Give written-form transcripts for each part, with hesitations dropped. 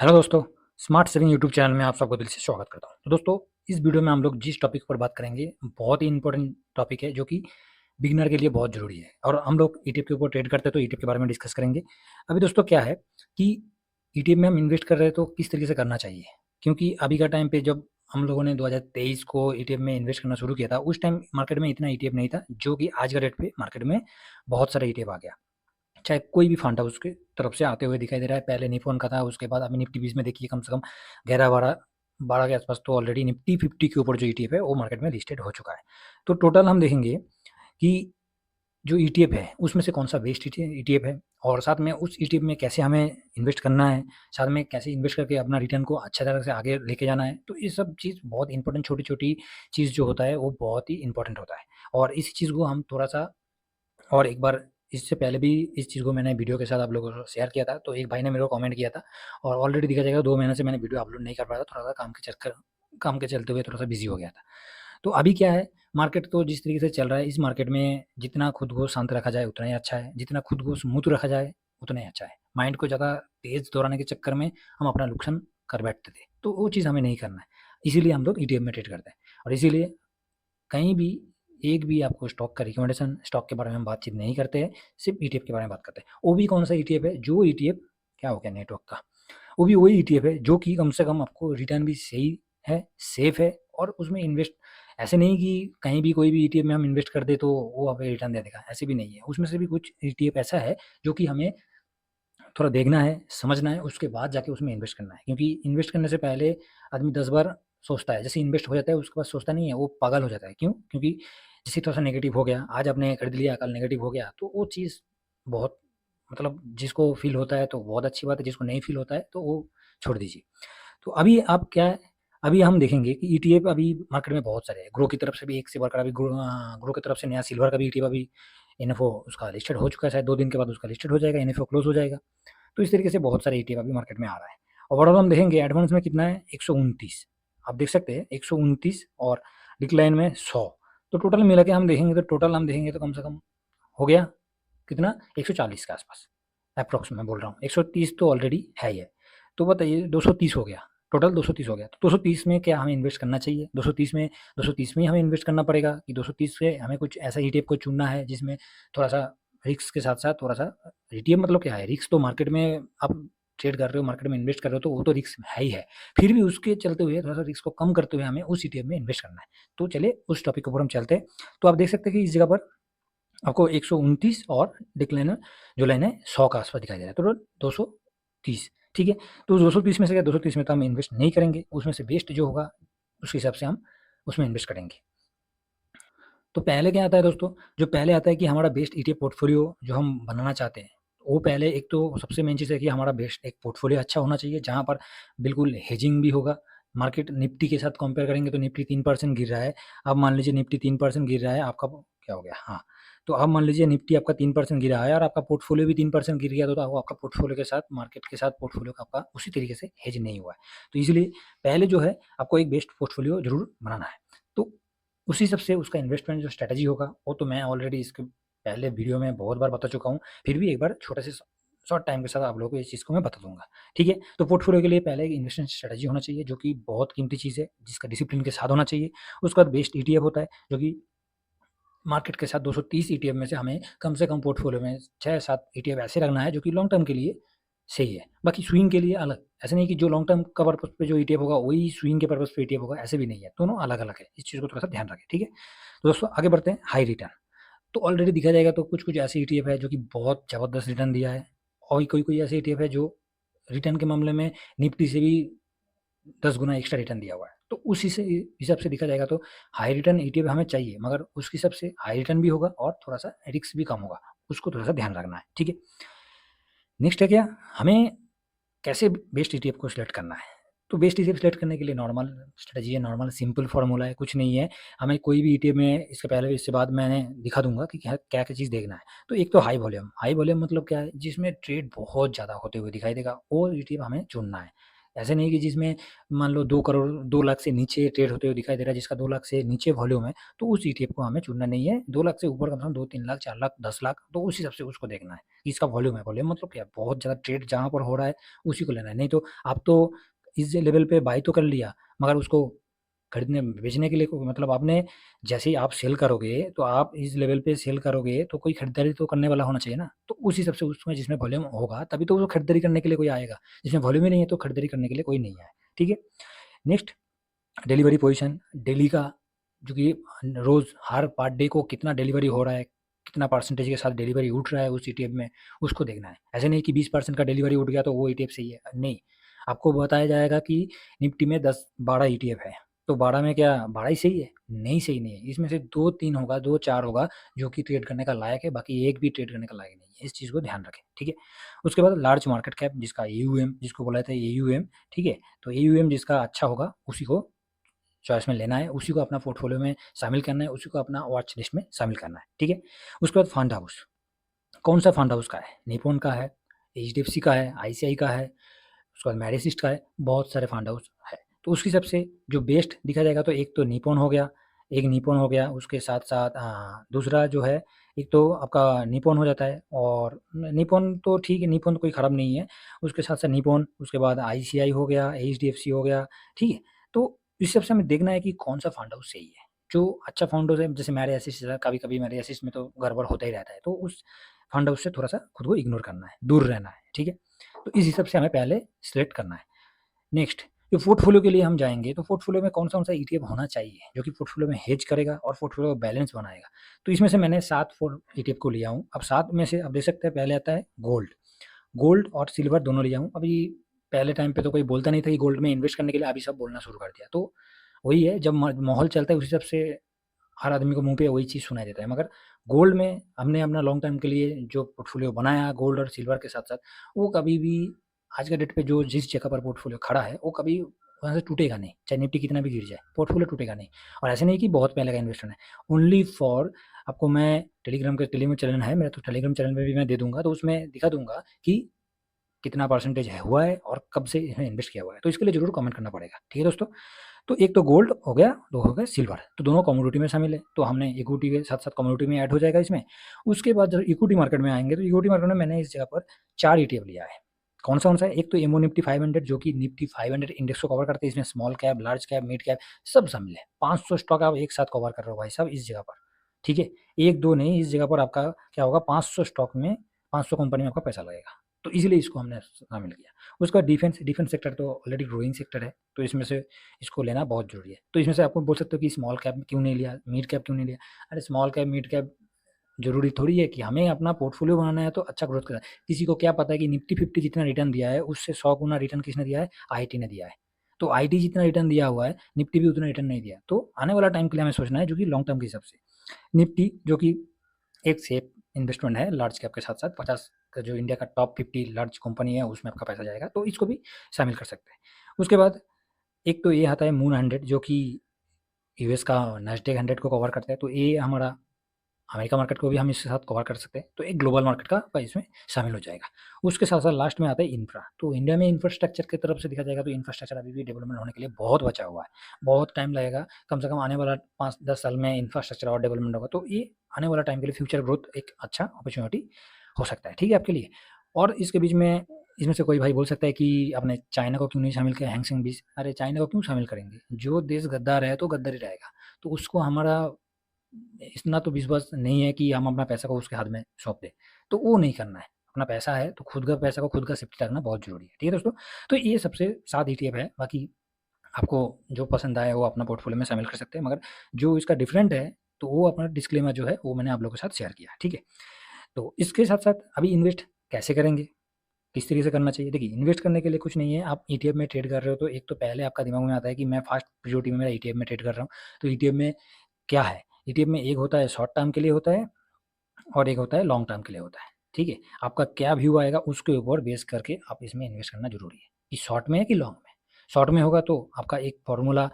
Hello दोस्तों, smart saving YouTube channel में आप सबको दिल से स्वागत करता हूँ। तो दोस्तों, इस वीडियो में हम लोग जिस टॉपिक पर बात करेंगे, बहुत ही इम्पोर्टेंट टॉपिक है जो कि बिगिनर के लिए बहुत ज़रूरी है और हम लोग ईटीएफ के ऊपर ट्रेड करते हैं तो ईटीएफ के बारे में डिस्कस करेंगे। अभी दोस्तों क्या है कि ईटीएफ में हम इन्वेस्ट कर रहे हैं तो किस तरीके से करना चाहिए? क्योंकि अभी का टाइम पे जब हम लोगों ने 2023 को ईटीएफ में इन्वेस्ट करना शुरू किया था, उस टाइम मार्केट में इतना ईटीएफ नहीं था, जो कि आज का डेट पे मार्केट में बहुत सारा ईटीएफ आ गया। चाहे कोई भी फंड हो उसके तरफ से आते हुए दिखाई दे रहा है। पहले निफ्टी का था, उसके बाद अभी निफ्टी 20 में देखिए कम से कम 11-12 के आसपास तो ऑलरेडी निफ्टी 50 के ऊपर जो ईटीएफ है वो मार्केट में लिस्टेड हो चुका है। तो टोटल हम देखेंगे कि जो ईटीएफ है उसमें से कौन सा बेस्ट ईटीएफ है और साथ में उस ईटीएफ में कैसे हमें इन्वेस्ट करना है, साथ में कैसे इन्वेस्ट करके अपना रिटर्न को अच्छा तरह से आगे लेके जाना है। तो ये सब चीज़ बहुत इंपॉर्टेंट, छोटी-छोटी चीज़ जो होता है वो बहुत ही इंपॉर्टेंट होता है और इस चीज़ को हम थोड़ा-सा और एक बार इससे पहले भी इस चीज़ को मैंने वीडियो के साथ आप लोगों को शेयर किया था, तो एक भाई ने मेरे को कमेंट किया था और ऑलरेडी देखा जाएगा 2 महीने से मैंने वीडियो अपलोड नहीं कर पाया था, थोड़ा-सा काम के चलते हुए थोड़ा-सा बिज़ी हो गया था। तो अभी क्या है, मार्केट तो जिस तरीके से चल रहा है, इस मार्केट में जितना खुद को शांत रखा जाए उतना ही अच्छा है, जितना खुद को स्मूथ रखा जाए उतना ही अच्छा है। माइंड को ज़्यादा तेज़ दौड़ाने के चक्कर में हम अपना नुकसान कर बैठते थे, तो वो चीज़ हमें नहीं करना है। इसीलिए हम लोग ईटीएफ में ट्रेड करते हैं और इसीलिए कहीं भी एक भी आपको स्टॉक का रिकमेंडेशन, स्टॉक के बारे में हम बातचीत नहीं करते हैं, सिर्फ ईटीएफ के बारे में बात करते हैं। वो भी कौन-सा ईटीएफ है, जो ईटीएफ क्या हो गया नेटवर्क का, वो भी वही ईटीएफ है जो कि कम से कम आपको रिटर्न भी सही है, सेफ है और उसमें इन्वेस्ट ऐसे नहीं कि कहीं भी कोई भी ईटीएफ में हम इन्वेस्ट कर दें तो वो हमें रिटर्न दे देगा, ऐसे भी नहीं है। उसमें से भी कुछ ईटीएफ ऐसा है जो कि हमें थोड़ा देखना है, समझना है, उसके बाद जाके उसमें इन्वेस्ट करना है। क्योंकि इन्वेस्ट करने से पहले आदमी 10 बार सोचता है, जैसे इन्वेस्ट हो जाता है उसके बाद सोचता नहीं है, वो पागल हो जाता है। क्यों? क्योंकि जैसे थोड़ा-सा नेगेटिव हो गया, आज आपने खरीद लिया, कल नेगेटिव हो गया, तो वो चीज़ बहुत मतलब जिसको फ़ील होता है तो बहुत अच्छी बात है, जिसको नहीं फ़ील होता है तो वो छोड़ दीजिए। तो अभी आप क्या है, अभी हम देखेंगे कि ईटीएफ अभी मार्केट में बहुत सारे हैं। ग्रो की तरफ से भी एक से बढ़कर अभी ग्रो की तरफ से नया सिल्वर का भी ईटीएफ अभी इन्फो उसका लिस्टेड हो चुका है, शायद 2 दिन के बाद उसका लिस्टेड हो जाएगा, इन्फो क्लोज़ हो जाएगा। तो इस तरीके से बहुत सारे ईटीएफ अभी मार्केट में आ रहा है। ओवरऑल हम देखेंगे एडवांस में कितना है 129, आप देख सकते हैं 129 और डिक्लाइन में 100। तो टोटल मिला के हम देखेंगे तो कम से कम हो गया कितना 140 के आसपास, अप्रॉक्स मैं बोल रहा हूँ। 130 तो ऑलरेडी है ही है। तो बताइए 230 हो गया, टोटल 230 हो गया। तो 230 में क्या हमें इन्वेस्ट करना चाहिए? 230 में ही हमें इन्वेस्ट करना पड़ेगा कि 230 से हमें कुछ ऐसा ईटीएफ को चुनना है जिसमें थोड़ा-सा रिस्क के साथ-साथ थोड़ा-सा ईटीएफ मतलब क्या है? रिस्क तो मार्केट में आप ट्रेड कर रहे हो, मार्केट में इन्वेस्ट कर रहे हो तो वो तो रिस्क है ही है। फिर भी उसके चलते हुए थोड़ा-सा रिस्क को कम करते हुए हमें उस ईटीएफ में इन्वेस्ट करना है। तो चलिए उस टॉपिक के ऊपर हम चलते हैं। तो आप देख सकते हैं कि इस जगह पर आपको 129 और डिक्लाइनर जो लाइन है 100 के आसपास दिखाई दे रहा है, तो 230 ठीक है। तो 230 में से क्या 230 में तो हम इन्वेस्ट नहीं करेंगे, उसमें से बेस्ट जो होगा उसके हिसाब से हम उसमें इन्वेस्ट करेंगे। तो पहले क्या आता है दोस्तों, जो पहले आता है कि हमारा बेस्ट ईटीएफ पोर्टफोलियो जो हम बनाना चाहते हैं, वो पहले एक तो सबसे मेन चीज़ है कि हमारा बेस्ट एक पोर्टफोलियो अच्छा होना चाहिए, जहाँ पर बिल्कुल हेजिंग भी होगा। मार्केट निफ्टी के साथ कंपेयर करेंगे तो निफ्टी 3% गिर रहा है। अब मान लीजिए निफ्टी 3% गिर रहा है, आपका क्या हो गया? हाँ, तो अब मान लीजिए निफ्टी आपका 3% गिरा है और आपका पोर्टफोलियो भी 3% गिर गया, तो आपका पोर्टफोलियो के साथ मार्केट के साथ पोर्टफोलियो का आपका उसी तरीके से हेज नहीं हुआ है। तो इसलिए पहले जो है आपको एक बेस्ट पोर्टफोलियो ज़रूर बनाना है। तो उसी सब से उसका इन्वेस्टमेंट जो स्ट्रैटेजी होगा, वो तो मैं ऑलरेडी इसके पहले वीडियो में बहुत बार बता चुका हूँ। फिर भी एक बार छोटे से शॉर्ट टाइम के साथ आप लोगों को इस चीज़ को मैं बता दूँगा, ठीक है? तो पोर्टफोलियो के लिए पहले एक इन्वेस्टमेंट स्ट्रैटेजी होना चाहिए, जो कि बहुत कीमती चीज़ है, जिसका डिसिप्लिन के साथ होना चाहिए। उसके बाद बेस्ट ईटीएफ होता है, जो कि मार्केट के साथ 230 ईटीएफ में से हमें कम से कम पोर्टफोलियो में 6-7 ईटीएफ ऐसे रखना है, जो कि लॉन्ग टर्म के लिए सही है। बाकी स्विंग के लिए अलग, ऐसा नहीं कि जो लॉन्ग टर्म का पर्पज़ पे जो ईटीएफ होगा, वही स्विंग के पर्पज़ पे ईटीएफ होगा, ऐसे भी नहीं है। दोनों अलग-अलग है। इस चीज़ को थोड़ा-सा ध्यान रखें, ठीक है? तो दोस्तों आगे बढ़ते हैं, हाई रिटर्न। तो ऑलरेडी देखा जाएगा तो कुछ-कुछ ऐसे ईटीएफ है जो कि बहुत ज़बरदस्त रिटर्न दिया है और कोई-कोई ऐसे ईटीएफ है जो रिटर्न के मामले में निफ्टी से भी 10 गुना एक्स्ट्रा रिटर्न दिया हुआ है। तो उस हिसाब से देखा जाएगा तो हाई रिटर्न ईटीएफ हमें चाहिए, मगर उसके हिसाब से हाई रिटर्न भी होगा और थोड़ा-सा रिस्क भी कम होगा। उसको थोड़ा-सा ध्यान रखना है, ठीक है? नेक्स्ट है क्या, हमें कैसे बेस्ट ईटीएफ को सिलेक्ट करना है? तो बेस्ट ईटीएफ सिलेक्ट करने के लिए नॉर्मल स्ट्रैटेजी है, नॉर्मल सिंपल फॉर्मूला है, कुछ नहीं है। हमें कोई भी ईटीएफ में इसके पहले इसके बाद मैंने दिखा दूँगा कि क्या-क्या चीज़ देखना है। तो एक तो हाई वॉल्यूम मतलब क्या है? जिसमें ट्रेड बहुत ज़्यादा होते हुए दिखाई देगा, वो ईटीएफ हमें चुनना है। ऐसे नहीं कि जिसमें मान लो 2 करोड़ 2 लाख से नीचे ट्रेड होते हुए दिखाई दे रहा है, जिसका 2 लाख से नीचे वॉल्यूम है, तो उस ईटीएफ को हमें चुनना नहीं है। 2 लाख से ऊपर कम से कम 2-3 लाख, 4 लाख, 10 लाख, तो उस हिसाब से उसको देखना है कि इसका वॉल्यूम है। वॉल्यूम मतलब क्या? बहुत ज़्यादा ट्रेड जहाँ पर हो रहा है, उसी को लेना है। नहीं तो आप तो इस लेवल पे बाय तो कर लिया, मगर उसको खरीदने बेचने के लिए मतलब आपने जैसे ही आप सेल करोगे, तो आप इस लेवल पे सेल करोगे, तो कोई खरीदारी तो करने वाला होना चाहिए ना। तो उस हिसाब से उसमें जिसमें वॉल्यूम होगा, तभी तो वो खरीदारी करने के लिए कोई आएगा। जिसमें वॉल्यूम ही नहीं है, तो खरीदारी करने के लिए कोई नहीं आए, ठीक है। नेक्स्ट, डिलीवरी पोजीशन, डेली का जो कि रोज़ हर पर डे को कितना डिलीवरी हो रहा है, कितना परसेंटेज के साथ डिलीवरी उठ रहा है उस ईटीएफ में, उसको देखना है। ऐसे नहीं कि 20% का डिलीवरी उठ गया तो वो ईटीएफ सही है, नहीं। आपको बताया जाएगा कि निफ्टी में 10-12 ईटीएफ है, तो 12 में क्या 12 ही सही है? नहीं, सही नहीं है। इसमें से 2-3 होगा, 2-4 होगा जो कि ट्रेड करने का लायक है, बाकी एक भी ट्रेड करने का लायक नहीं है। इस चीज़ को ध्यान रखें, ठीक है। उसके बाद लार्ज मार्केट कैप, जिसका एयूएम जिसको बोला जाता है एयूएम, ठीक है। तो एयूएम जिसका अच्छा होगा, उसी को चॉइस में लेना है, उसी को अपना पोर्टफोलियो में शामिल करना है, उसी को अपना वॉच लिस्ट में शामिल करना है, ठीक है। उसके बाद फंड हाउस, कौन सा फंड हाउस का है? निपॉन का है, एचडीएफसी का है, आईसीआई का है, उसके बाद मैडिसिस्ट का है, बहुत सारे फंड हाउस है। तो उस हिसाब से जो बेस्ट दिखा जाएगा, तो एक तो निपॉन हो गया, एक निपॉन हो गया, उसके साथ साथ दूसरा जो है, एक तो आपका निपॉन हो जाता है, और निपॉन तो ठीक है, निपॉन तो कोई ख़राब नहीं है। उसके साथ साथ निपॉन, उसके बाद आईसीआई हो गया, एचडीएफसी हो गया, ठीक है। तो इस हिसाब से हमें देखना है कि कौन सा फंड हाउस सही है। जो अच्छा फंड हाउस है, जैसे मेरे असिस्ट, कभी-कभी मेरे असिस्ट में तो गड़बड़ होता ही रहता है, तो उस फंड हाउस से थोड़ा-सा खुद को इग्नोर करना है, दूर रहना है, ठीक है। तो इस हिसाब से हमें पहले सिलेक्ट करना है। नेक्स्ट, जो पोर्टफोलियो के लिए हम जाएँगे, तो पोर्टफोलियो में कौन-सा ईटीएफ होना चाहिए, जो कि पोर्टफोलियो में हेज करेगा और पोर्टफोलियो बैलेंस बनाएगा। तो इसमें से मैंने 7 ईटीएफ को लिया हूँ। अब 7 में से आप देख सकते हैं, पहले आता है गोल्ड। गोल्ड और सिल्वर दोनों लिया हूँ। अभी पहले टाइम पे तो कोई बोलता नहीं था कि गोल्ड में इन्वेस्ट करने के लिए, अभी सब बोलना शुरू कर दिया। तो वही है, जब म माहौल चलता है उस हिसाब से हर आदमी को मुँह पे वही चीज़ सुनाई देता है। मगर गोल्ड में हमने अपना लॉन्ग टर्म के लिए जो पोर्टफोलियो बनाया गोल्ड और सिल्वर के साथ-साथ, वो कभी भी आज के डेट पे जो जिस जगह पर पोर्टफोलियो खड़ा है, वो कभी वहाँ से टूटेगा नहीं। चाहे निफ्टी कितना भी गिर जाए, पोर्टफोलियो टूटेगा नहीं। और ऐसा नहीं कि बहुत पहले का इन्वेस्टमेंट है। ओनली फॉर आपको मैं टेलीग्राम चैनल है मेरा, तो टेलीग्राम चैनल में भी मैं दे दूँगा, तो उसमें दिखा दूँगा कि कितना परसेंटेज है हुआ है और कब से इसमें इन्वेस्ट किया हुआ है। तो इसके लिए ज़रूर कमेंट करना पड़ेगा, ठीक है दोस्तों? तो एक तो गोल्ड हो गया, 2 हो गए सिल्वर, तो दोनों कमोडिटी में शामिल है, तो हमने इक्विटी के साथ-साथ कमोडिटी में ऐड हो जाएगा इसमें। उसके बाद जब इक्विटी मार्केट में आएँगे, तो इक्विटी मार्केट में मैंने इस जगह पर 4 ईटीएफ लिया है। कौन-सा है? एक तो इमो निफ्टी 500, जो कि निफ्टी 500 इंडेक्स को कवर करते हैं, इसमें small cap, large cap, mid cap सब शामिल है। 500 स्टॉक आप एक साथ कवर कर रहे हो भाई साहब इस जगह पर, ठीक है? 1-2 नहीं, इस जगह पर आपका क्या होगा, 500 स्टॉक में 500 कंपनी में आपका पैसा लगेगा, तो इसीलिए इसको हमने शामिल किया। उसके बाद डिफेंस सेक्टर तो ऑलरेडी ग्रोइंग सेक्टर है, तो इसमें से इसको लेना बहुत ज़रूरी है। तो इसमें से आपको बोल सकते हो कि स्मॉल कैप क्यों नहीं लिया, मिड कैप क्यों नहीं लिया? अरे स्मॉल कैप, मिड कैप ज़रूरी थोड़ी है कि हमें अपना पोर्टफोलियो बनाना है तो अच्छा ग्रोथ करना है। किसी को क्या पता है कि निफ्टी 50 जितना रिटर्न दिया है, उससे 100 गुना रिटर्न किसने दिया है? आईटी ने दिया है। तो आईटी जितना रिटर्न दिया हुआ है, निफ्टी भी उतना रिटर्न नहीं दिया। तो आने वाला टाइम के लिए हमें सोचना है, जो कि लॉन्ग टर्म के हिसाब से। निफ्टी जो कि एक सेफ इन्वेस्टमेंट है लार्ज कैप के साथ-साथ, 50 का जो इंडिया का टॉप 50 लार्ज कंपनी है, उसमें आपका पैसा जाएगा, तो इसको भी शामिल कर सकते हैं। उसके बाद एक तो ये आता है मून 100, जो कि यूएस का नैस्डैक 100 को कवर करता है, तो ये हमारा अमेरिका मार्केट को भी हम इसके साथ कवर कर सकते हैं, तो एक ग्लोबल मार्केट का इसमें शामिल हो जाएगा। उसके साथ-साथ लास्ट में आता है इंफ्रा, तो इंडिया में इंफ्रास्ट्रक्चर की तरफ से देखा जाएगा, तो इंफ्रास्ट्रक्चर अभी भी डेवलपमेंट होने के लिए बहुत बचा हुआ है, बहुत टाइम लगेगा, कम से कम आने वाला 5-10 साल में इंफ्रास्ट्रक्चर और डेवलपमेंट होगा, तो ये आने वाला टाइम के लिए फ्यूचर ग्रोथ एक अच्छा अपॉर्च्युनिटी हो सकता है, ठीक है आपके लिए। और इसके बीच में इसमें से कोई भाई बोल सकता है कि आपने चाइना को क्यों नहीं शामिल किया, हैंग सेंग बीस, अरे चाइना को क्यों शामिल करेंगे? जो देश गद्दार है तो गद्दार ही रहेगा, तो उसको हमारा इतना तो विश्वास नहीं है कि हम अपना पैसा को उसके हाथ में सौंप दें, तो वो नहीं करना है। अपना पैसा है तो खुद का पैसा को खुद का सेफ्टी रखना बहुत ज़रूरी है, ठीक है दोस्तों? तो ये सबसे 7 ईटीएफ है, बाकी आपको जो पसंद आए वो अपना पोर्टफोलियो में शामिल कर सकते हैं, मगर जो इसका डिफरेंट है, तो वो अपना डिस्क्लेमर जो है वो मैंने आप लोगों के साथ शेयर किया, ठीक है? तो इसके साथ-साथ अभी इन्वेस्ट कैसे करेंगे? किस तरीके से करना चाहिए? देखिए, इन्वेस्ट करने के लिए कुछ नहीं है, आप ईटीएफ में ट्रेड कर रहे हो, तो एक तो पहले आपका दिमाग में आता है कि मैं फर्स्ट प्रायोरिटी में मेरा ईटीएफ में ट्रेड कर रहा हूँ, तो ईटीएफ में क्या है? ईटीएफ में एक होता है शॉर्ट टर्म के लिए होता है और एक होता है लॉन्ग टर्म के लिए होता है, ठीक है? आपका क्या व्यू आएगा उसके ऊपर बेस करके आप इसमें इन्वेस्ट करना ज़रूरी है, कि शॉर्ट में है कि लॉन्ग में। शॉर्ट में होगा तो आपका एक फ़ॉर्मूला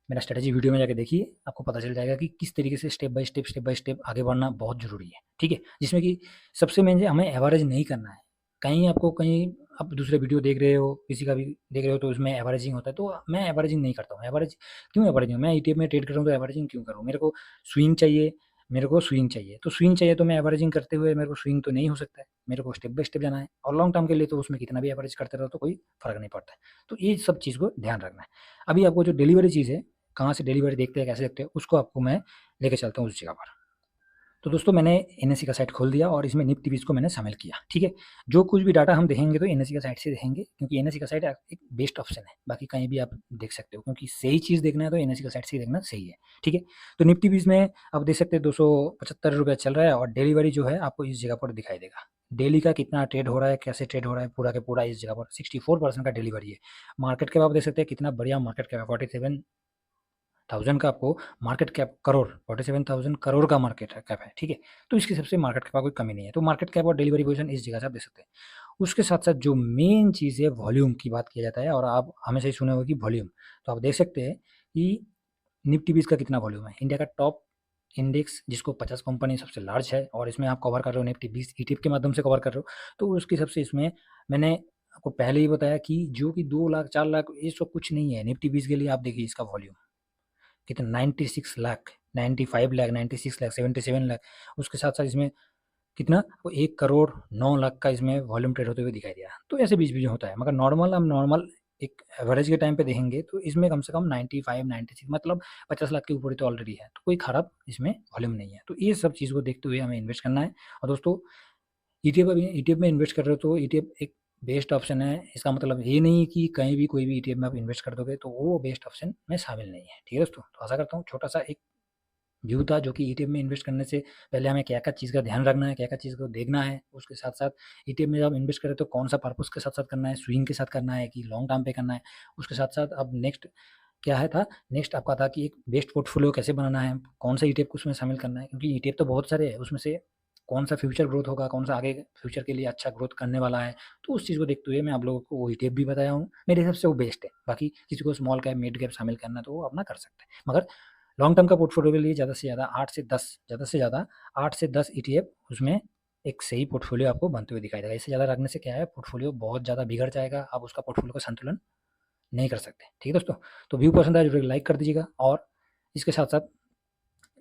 मेरा स्ट्रैटेजी वीडियो में जाके देखिए, आपको पता चल जाएगा कि किस तरीके से स्टेप बाय स्टेप आगे बढ़ना बहुत ज़रूरी है, ठीक है? जिसमें कि सबसे मेन है, हमें एवरेज नहीं करना है। कहीं आपको कहीं आप दूसरे वीडियो देख रहे हो, किसी का भी देख रहे हो तो उसमें एवरेजिंग होता है, तो मैं एवरेजिंग नहीं करता हूँ। क्यों एवरेजिंग? मैं ईटीएफ में ट्रेड कर रहा हूँ तो एवरेजिंग क्यों करूँ? मेरे को स्विंग चाहिए, तो स्विंग चाहिए तो मैं एवरेजिंग करते हुए मेरे को स्विंग तो नहीं हो सकता है, मेरे को स्टेप बाय स्टेप जाना है, और लॉन्ग टर्म के लिए तो उसमें कितना भी एवरेज करते रहो तो कोई फ़र्क नहीं पड़ता है। तो ये सब चीज़ को ध्यान रखना है। अभी आपको जो डिलीवरी चीज़ है, कहाँ से डिलीवरी देखते हैं, कैसे देखते हैं, उसको आपको मैं लेके चलता हूँ उस जगह पर। तो दोस्तों मैंने एनएससी का साइट खोल दिया और इसमें निफ्टी बीज को मैंने शामिल किया, ठीक है। जो कुछ भी डाटा हम देखेंगे तो एनएससी का साइट से देखेंगे, क्योंकि एनएससी का साइट एक बेस्ट ऑप्शन है, बाकी कहीं भी आप देख सकते हो, क्योंकि सही चीज़ देखना है तो एनएससी का साइट से देखना सही है, ठीक है। तो निफ्टी बीज में आप देख सकते हैं 275 रुपये चल रहा है, और डिलीवरी जो है आपको इस जगह पर दिखाई देगा। डेली का कितना ट्रेड हो रहा है, कैसे ट्रेड हो रहा है, पूरा के पूरा इस जगह पर 64% का डिलीवरी है। मार्केट कैप आप देख सकते हैं कितना बढ़िया मार्केट कैप है, 47,000 का आपको मार्केट कैप, करोड़, 47,000 करोड़ का मार्केट कैप है, ठीक है। तो इसके सबसे मार्केट कैप का कोई कमी नहीं है। तो मार्केट कैप और डिलीवरी पोजीशन इस जगह से आप देख सकते हैं। उसके साथ साथ जो मेन चीज़ है, वॉल्यूम की बात किया जाता है, और आप हमेशा ही सुने होंगे कि वॉल्यूम, तो आप देख सकते हैं कि निफ्टी बीस का कितना वॉल्यूम है। इंडिया का टॉप इंडेक्स जिसको 50 कंपनी सबसे लार्ज है, और इसमें आप कवर कर रहे हो निफ्टी बीस ईटीएफ के माध्यम से कवर कर रहे हो, तो उसके हिसाब से इसमें मैंने आपको पहले ही बताया कि जो कि 2 लाख 4 लाख ये सब कुछ नहीं है निफ्टी बीस के लिए। आप देखिए इसका वॉल्यूम कितना, 96 लाख, 95 लाख, 96 लाख, 77 लाख। उसके साथ साथ इसमें कितना, वो 1 करोड़ 9 लाख का इसमें वॉल्यूम ट्रेड होते हुए दिखाई दिया। तो ऐसे बीच बीच में होता है, मगर हम नॉर्मल एक एवरेज के टाइम पे देखेंगे तो इसमें कम से कम 95 96 मतलब 50 लाख के ऊपर ही तो ऑलरेडी है, तो कोई खराब इसमें वॉल्यूम नहीं है। तो ये सब चीज़ को देखते हुए हमें इन्वेस्ट करना है। और दोस्तों ईटीएफ में इन्वेस्ट कर रहे हो तो ईटीएफ एक बेस्ट ऑप्शन है। इसका मतलब ये नहीं कि कहीं भी कोई भी ईटीएफ में आप इन्वेस्ट कर दोगे तो वो बेस्ट ऑप्शन में शामिल नहीं है, ठीक है दोस्तों। तो आशा करता हूँ छोटा सा एक व्यू था, जो कि ईटीएफ में इन्वेस्ट करने से पहले हमें क्या-क्या चीज़ का ध्यान रखना है, क्या-क्या चीज़ को देखना है। उसके साथ-साथ ईटीएफ में जब इन्वेस्ट करें तो कौन-सा पर्पज़ के साथ-साथ करना है, स्विंग के साथ करना है कि लॉन्ग टर्म पे करना है। उसके साथ-साथ अब नेक्स्ट क्या है था, नेक्स्ट आपका था कि एक बेस्ट पोर्टफोलियो कैसे बनाना है, कौन सा ईटीएफ को उसमें शामिल करना है, क्योंकि ईटीएफ तो बहुत सारे हैं, उसमें से कौन-सा फ्यूचर ग्रोथ होगा, कौन-सा आगे फ्यूचर के लिए अच्छा ग्रोथ करने वाला है। तो उस चीज़ को देखते हुए मैं आप लोगों को वो ईटीएफ भी बताया हूँ। मेरे हिसाब से वो बेस्ट है। बाकी किसी को स्मॉल कैप, मिड कैप शामिल करना है तो वो अपना कर सकता है। मगर लॉन्ग टर्म का पोर्टफोलियो के लिए ज़्यादा से ज़्यादा 8 से 10 ईटीएफ उसमें एक सही पोर्टफोलियो आपको बनते हुए दिखाई देगा। इससे ज़्यादा रखने से क्या है, पोर्टफोलियो बहुत ज़्यादा बिगड़ जाएगा, आप उसका पोर्टफोलियो का संतुलन नहीं कर सकते, ठीक है दोस्तों। तो व्यू पसंद आया ज़रूर लाइक कर दीजिएगा, और इसके साथ-साथ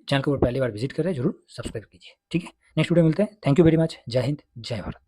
चैनल को पहली बार विज़िट कर रहे हैं ज़रूर सब्सक्राइब कीजिए, ठीक है। नेक्स्ट वीडियो मिलते हैं। Thank you very much. जय हिंद, जय भारत।